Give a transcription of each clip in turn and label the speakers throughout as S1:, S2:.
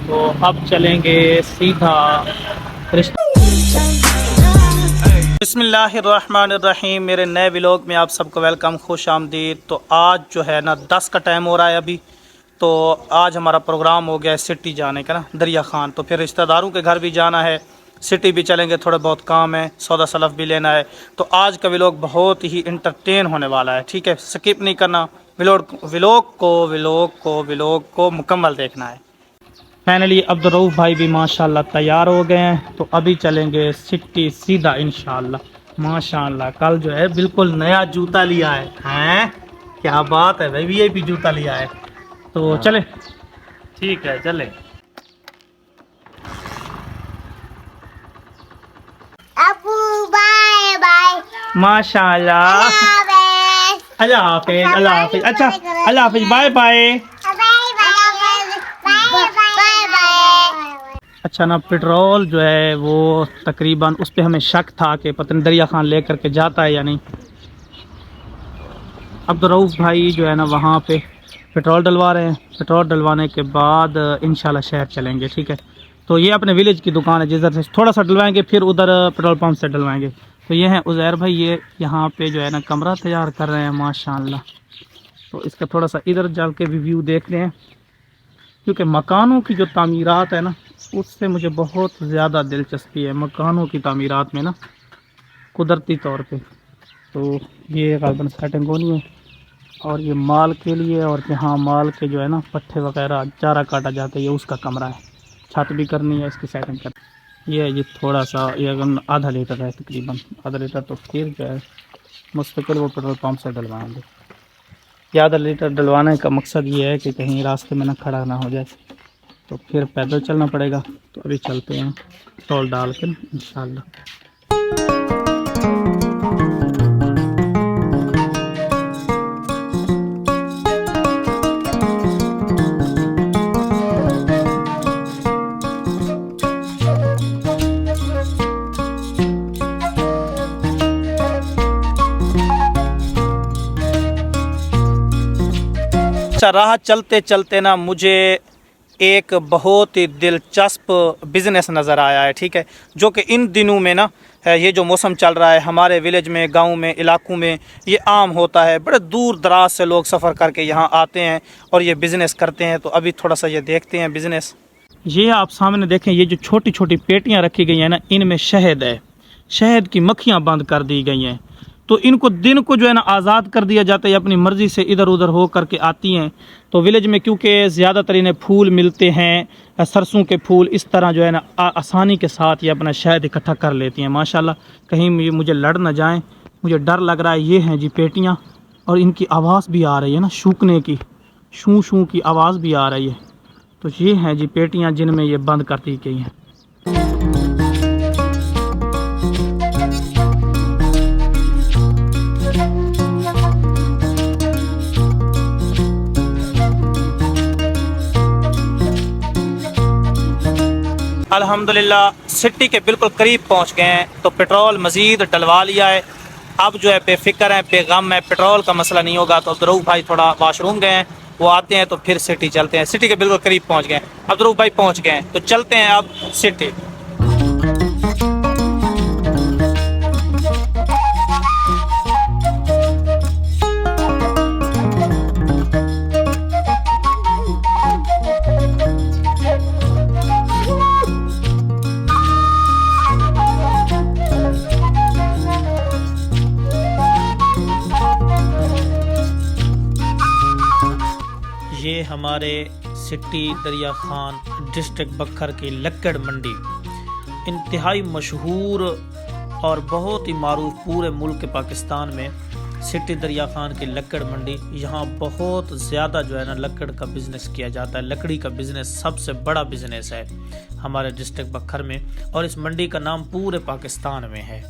S1: तो अब चलेंगे सीधा बिस्मिल्लाहिर्रहमानिर्रहीम। मेरे नए व्लॉग में आप सबको वेलकम, खुश आमदीद। तो आज जो है ना 10 का टाइम हो रहा है अभी। तो आज हमारा प्रोग्राम हो गया है सिटी जाने का ना, दरिया खान। तो फिर रिश्तेदारों के घर भी जाना है, सिटी भी चलेंगे, थोड़े बहुत काम है, सौदा सलफ भी लेना है। तो आज का व्लॉग बहुत ही इंटरटेन होने वाला है, ठीक है। स्किप नहीं करना, व्लॉग को मुकम्मल देखना है। फाइनली अब्दुर्रऊफ भाई भी माशाल्लाह तैयार हो गए हैं। तो अभी चलेंगे सिटी सीधा इंशाल्लाह। माशाल्लाह कल जो है बिल्कुल नया जूता लिया है। क्या बात है भाई, वीआईपी जूता लिया है। तो चले,
S2: ठीक है चले।
S3: Abu bye bye.
S1: माशाल्लाह। अल्लाह हाफिज, अल्लाह हाफिज। अच्छा अल्लाह हाफिज, बाय बाय। अच्छा ना, पेट्रोल जो है वो तकरीबन उस पर हमें शक था कि पता नहीं दरिया खान लेकर के जाता है या नहीं। अब्दुर्रऊफ भाई जो है ना वहाँ पे पेट्रोल डलवा रहे हैं। पेट्रोल डलवाने के बाद इंशाल्लाह शहर चलेंगे, ठीक है। तो ये अपने विलेज की दुकान है, जिधर से थोड़ा सा डलवाएंगे फिर उधर पेट्रोल पंप से डलवाएंगे। तो ये है उज़ैर भाई, ये यहाँ पे जो है ना कमरा तैयार कर रहे हैं माशाल्लाह। तो इसका थोड़ा सा इधर चल के भी व्यू देख रहे हैं, क्योंकि मकानों की जो तामीरात है ना उससे मुझे बहुत ज़्यादा दिलचस्पी है, मकानों की तामीरात में ना, कुदरती तौर पे। तो ये गालबन सेटिंग होनी है, और ये माल के लिए, और जहाँ माल के जो है ना पट्ठे वगैरह चारा काटा जाता है, ये उसका कमरा है। छत भी करनी है, इसकी सेटिंग करनी। ये थोड़ा सा, ये अगर आधा लीटर है तकरीबन, आधा लीटर। तो फिर जो है मुस्तकिल वो पेट्रोल पंप से डलवाएंगे। ये आधा लीटर डलवाने का मकसद ये है कि कहीं रास्ते में ना खड़ा ना हो जाए, तो फिर पैदल चलना पड़ेगा। तो अभी चलते हैं पेट्रोल डाल कर इंशाल्लाह। अच्छा, राह चलते चलते ना मुझे एक बहुत ही दिलचस्प बिज़नेस नज़र आया है, ठीक है। जो कि इन दिनों में ना ये जो मौसम चल रहा है हमारे विलेज में, गांव में, इलाकों में ये आम होता है। बड़े दूर दराज से लोग सफ़र करके यहाँ आते हैं और ये बिज़नेस करते हैं। तो अभी थोड़ा सा ये देखते हैं बिज़नेस। ये आप सामने देखें, ये जो छोटी छोटी पेटियाँ रखी गई हैं ना, इनमें शहद है। शहद की मक्खियाँ बंद कर दी गई हैं। तो इनको दिन को जो है ना आज़ाद कर दिया जाता है, अपनी मर्ज़ी से इधर उधर हो करके आती हैं। तो विलेज में क्योंकि ज़्यादातर इन्हें फूल मिलते हैं, सरसों के फूल, इस तरह जो है ना आसानी के साथ ये अपना शहद इकट्ठा कर लेती हैं माशाल्लाह। कहीं मुझे लड़ ना जाएं, मुझे डर लग रहा है। ये हैं जी पेटियाँ, और इनकी आवाज़ भी आ रही है ना, सूखने की, शू शू की आवाज़ भी आ रही है। तो ये हैं जी पेटियाँ जिनमें ये बंद कर दी गई हैं। अल्हम्दुलिल्लाह सिटी के बिल्कुल करीब पहुंच गए हैं। तो पेट्रोल मज़ीद डलवा लिया है। अब जो है बेफिक्र है, बेगम है, पेट्रोल का मसला नहीं होगा। तो अब्दुर्रऊफ भाई थोड़ा वाशरूम गए हैं, वो आते हैं तो फिर सिटी चलते हैं। सिटी के बिल्कुल करीब पहुंच गए हैं, अब्दुर्रऊफ भाई पहुंच गए हैं, तो चलते हैं अब सिटी। ये हमारे सिटी दरिया खान डिस्ट्रिक्ट बखर की लक्कड़ मंडी इंतहाई मशहूर और बहुत ही मारूफ पूरे मुल्क पाकिस्तान में। सिटी दरिया खान की लक्कड़ मंडी, यहाँ बहुत ज़्यादा जो है ना लक्कड़ का बिज़नेस किया जाता है। लकड़ी का बिज़नेस सबसे बड़ा बिज़नेस है हमारे डिस्ट्रिक्ट बखर में, और इस मंडी का नाम पूरे पाकिस्तान में है।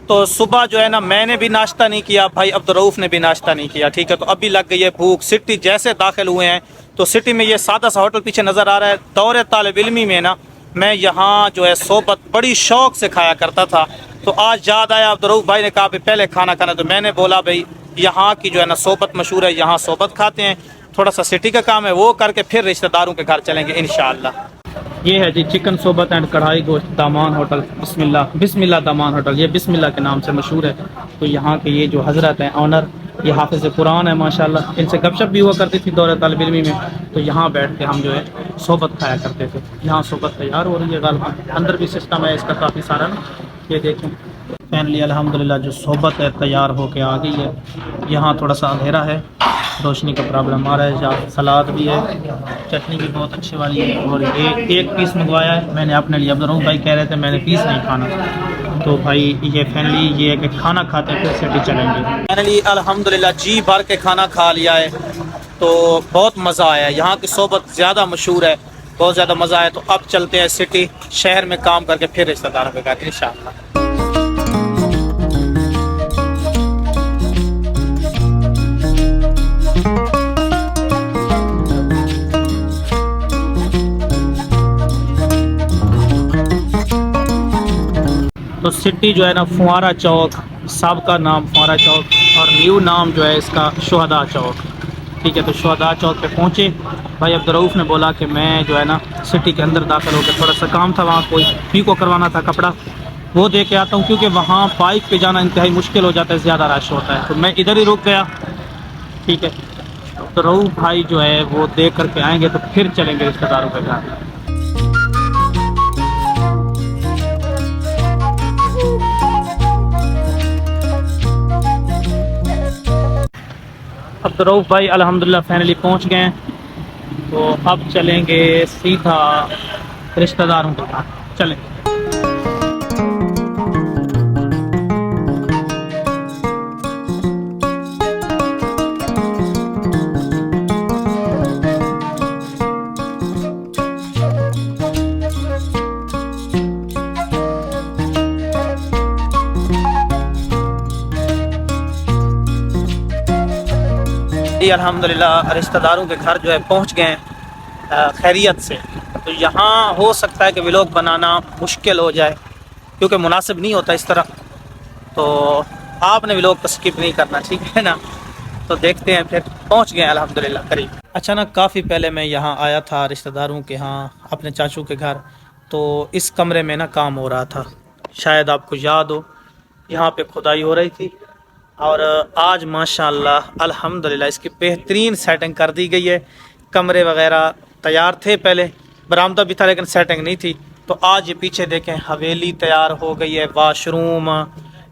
S1: तो सुबह जो है ना मैंने भी नाश्ता नहीं किया, भाई अब्दुर्रऊफ ने भी नाश्ता नहीं किया, ठीक है। तो अभी लग गई है भूख। सिटी जैसे दाखिल हुए हैं तो सिटी में ये सादा सा होटल पीछे नज़र आ रहा है। दौरे तालिब इल्मी में ना मैं यहाँ जो है सोबत बड़ी शौक़ से खाया करता था। तो आज याद आया, अब्दुर्रऊफ़ भाई ने कहा पहले खाना खाना, तो मैंने बोला भाई यहाँ की जो है ना सोबत मशहूर है, यहाँ सोबत खाते हैं। थोड़ा सा सिटी का काम है वो करके फिर रिश्तेदारों के घर चलेंगे इंशाअल्लाह। ये है जी चिकन सोबत एंड कढ़ाई गोश्त दामान होटल। बिस्मिल्लाह बिस्मिल्लाह दामान होटल, ये बिस्मिल्लाह के नाम से मशहूर है। तो यहाँ के ये जो हज़रत हैं ऑनर, ये हाफिज़ कुरान है माशाल्लाह। इनसे गपशप भी हुआ करती थी दौरे तालिब इल्मी में। तो यहाँ बैठ के हम जो है सोबत खाया करते थे। यहाँ सोबत तैयार हो रही है गालिबा, अंदर भी सिस्टम है इसका काफ़ी सारा ना। ये देखें फाइनली अल्हम्दुलिल्लाह जो सोबत है तैयार होके आ गई है। यहाँ थोड़ा सा अंधेरा है, रोशनी का प्रॉब्लम आ रहा है। यहाँ सलाद भी है, चटनी भी बहुत अच्छी वाली है। और ये एक पीस मंगवाया है मैंने अपने लिए। अब्दुर्रऊफ़ भाई कह रहे थे मैंने पीस नहीं खाना, तो भाई ये फाइनली ये है कि खाना खाते हैं फिर सिटी चलेंगे। फाइनली अल्हम्दुलिल्लाह जी भर के खाना खा लिया है, तो बहुत मज़ा आया। यहाँ की सोबत ज़्यादा मशहूर है, बहुत ज़्यादा मज़ा आया। तो अब चलते हैं सिटी शहर में काम करके फिर रिश्तेदारों के घर इंशाअल्लाह। तो सिटी जो है ना फुआरा चौक, साबका नाम फुआरा चौक और न्यू नाम जो है इसका शुहदा चौक। ठीक है, तो शुहदा चौक पे पहुँचे। भाई अब्दुर्रऊफ़ ने बोला कि मैं जो है ना सिटी के अंदर दाखिल होकर थोड़ा सा काम था, वहाँ कोई फी को करवाना था कपड़ा, वो दे के आता हूँ, क्योंकि वहाँ बाइक पे जाना इंतहाई मुश्किल हो जाता है, ज़्यादा रश होता है। तो मैं इधर ही रुक गया। ठीक है, अब्दुर्रऊफ़ भाई जो है वो दे करके आएँगे तो फिर चलेंगे रिश्तेदारों के घर। अब्दुर्रऊफ़ भाई अल्हम्दुलिल्लाह फाइनली पहुंच गए हैं। तो अब चलेंगे सीधा रिश्तेदारों के पास। चलें। अल्हम्दुलिल्लाह रिश्तेदारों के घर जो है पहुंच गए हैं खैरियत से। तो यहाँ हो सकता है कि व्लॉग बनाना मुश्किल हो जाए, क्योंकि मुनासिब नहीं होता इस तरह। तो आपने व्लॉग को स्किप नहीं करना, ठीक है ना। तो देखते हैं, फिर पहुंच गए अल्हम्दुलिल्लाह करीब। अचानक काफ़ी पहले मैं यहाँ आया था रिश्तेदारों के यहाँ, अपने चाचू के घर। तो इस कमरे में ना काम हो रहा था, शायद आपको याद हो, यहाँ पे खुदाई हो रही थी। और आज माशाल्लाह अल्हम्दुलिल्लाह इसकी बेहतरीन सेटिंग कर दी गई है। कमरे वगैरह तैयार थे, पहले बरामदा भी था लेकिन सेटिंग नहीं थी। तो आज ये पीछे देखें हवेली तैयार हो गई है, वाशरूम,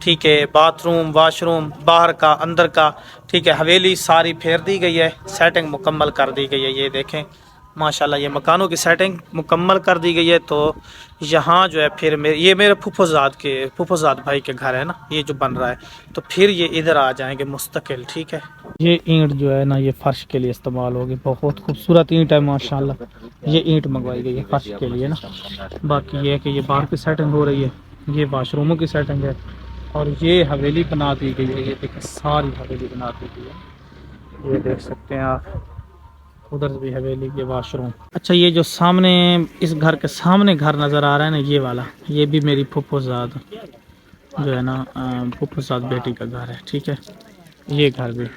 S1: ठीक है, बाथरूम, वाशरूम, बाहर का अंदर का, ठीक है, हवेली सारी फेर दी गई है, सेटिंग मुकम्मल कर दी गई है। ये देखें माशाल्लाह ये मकानों की सेटिंग मुकम्मल कर दी गई है। तो यहाँ जो है फिर ये मेरे फुफुजाद भाई के घर है ना, ये जो बन रहा है, तो फिर ये इधर आ जाएंगे मुस्तकिल। ठीक है, ये ईंट जो है ना ये फर्श के लिए इस्तेमाल होगी, बहुत खूबसूरत ईंट है माशाल्लाह। ये ईंट मंगवाई गई है फर्श के लिए ना। बाकी ये है कि ये बाहर की सेटिंग हो रही है, ये वाशरूमों की सेटिंग है, और ये हवेली बना दी गई है। ये देखें सारी हवेली बना दी गई है, ये देख सकते हैं आप, उधर भी हवेली, ये वाशरूम। अच्छा, ये जो सामने इस घर के सामने घर नज़र आ रहा है ना, ये वाला, ये भी मेरी फुफुजाद जो है ना, फुफुजाद बेटी का घर है। ठीक है, ये घर भी।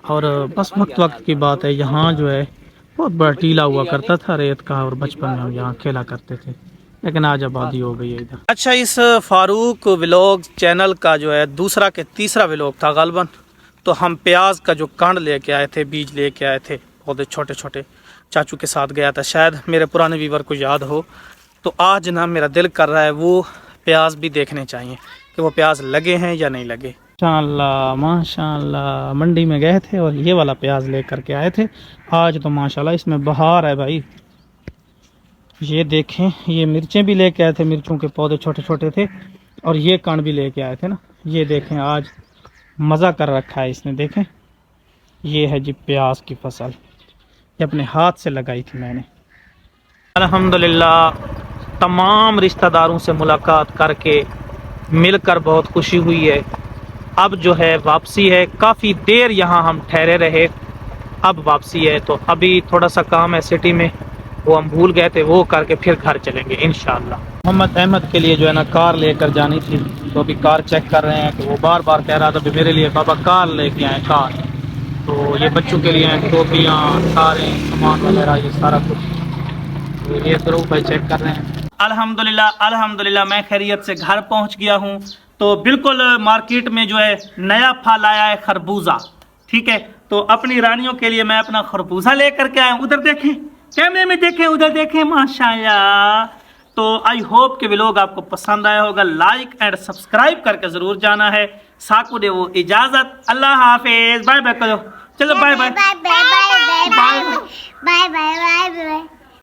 S1: और बस वक्त की बात है, यहाँ जो है बहुत बड़ा टीला हुआ करता था रेत का, और बचपन में हम यहाँ खेला करते थे, लेकिन आज आबादी हो गई है इधर। अच्छा, इस फारूक व्लॉग चैनल का जो है दूसरा के तीसरा व्लॉग था गालिबन। तो हम प्याज का जो कांड लेके आए थे, बीज लेके आए थे, पौधे छोटे छोटे, चाचू के साथ गया था, शायद मेरे पुराने व्यूवर को याद हो। तो आज ना मेरा दिल कर रहा है वो प्याज भी देखने चाहिए कि वो प्याज लगे हैं या नहीं लगे। माशाल्लाह माशाल्लाह, मंडी में गए थे और ये वाला प्याज लेकर के आए थे। आज तो माशाल्लाह इसमें बहार है भाई। ये देखें, ये मिर्चें भी लेके आए थे, मिर्चों के पौधे छोटे छोटे थे, और ये कांड भी लेके आए थे ना। ये देखें आज मज़ा कर रखा है इसने। देखें, ये है जी प्याज की फसल, ये अपने हाथ से लगाई थी मैंने। अल्हम्दुलिल्लाह तमाम रिश्तेदारों से मुलाकात करके मिलकर बहुत खुशी हुई है। अब जो है वापसी है। काफ़ी देर यहाँ हम ठहरे रहे, अब वापसी है। तो अभी थोड़ा सा काम है सिटी में, वो हम भूल गए थे, वो करके फिर घर चलेंगे इंशाल्लाह। मोहम्मद अहमद के लिए जो है ना कार लेकर जानी थी, तो अभी कार चेक कर रहे हैं। तो वो बार बार कह रहा था कि मेरे लिए पापा कार लेके आए कार। तो ये बच्चों के लिए टोपियाँ, कारें, सामान वगैरह ये सारा कुछ, तो ये ज़रूर भाई चेक कर रहे हैं। अल्हम्दुलिल्लाह अल्हम्दुलिल्लाह मैं खैरियत से घर पहुंच गया हूं। तो बिल्कुल मार्केट में जो है नया फल आया है खरबूजा, ठीक है। तो अपनी रानियों के लिए मैं अपना खरबूजा लेकर के आया हूं। उधर देखें, कैमरे में देखें, उधर देखें, माशाल्लाह। तो आई होप कि व्लॉग आपको पसंद आया होगा। लाइक एंड सब्सक्राइब करके ज़रूर जाना है। साकू दे वो इजाज़त, अल्लाह हाफिज़, बाय बाय करो, चलो bye bye
S3: bye bye bye bye bye bye bye bye bye.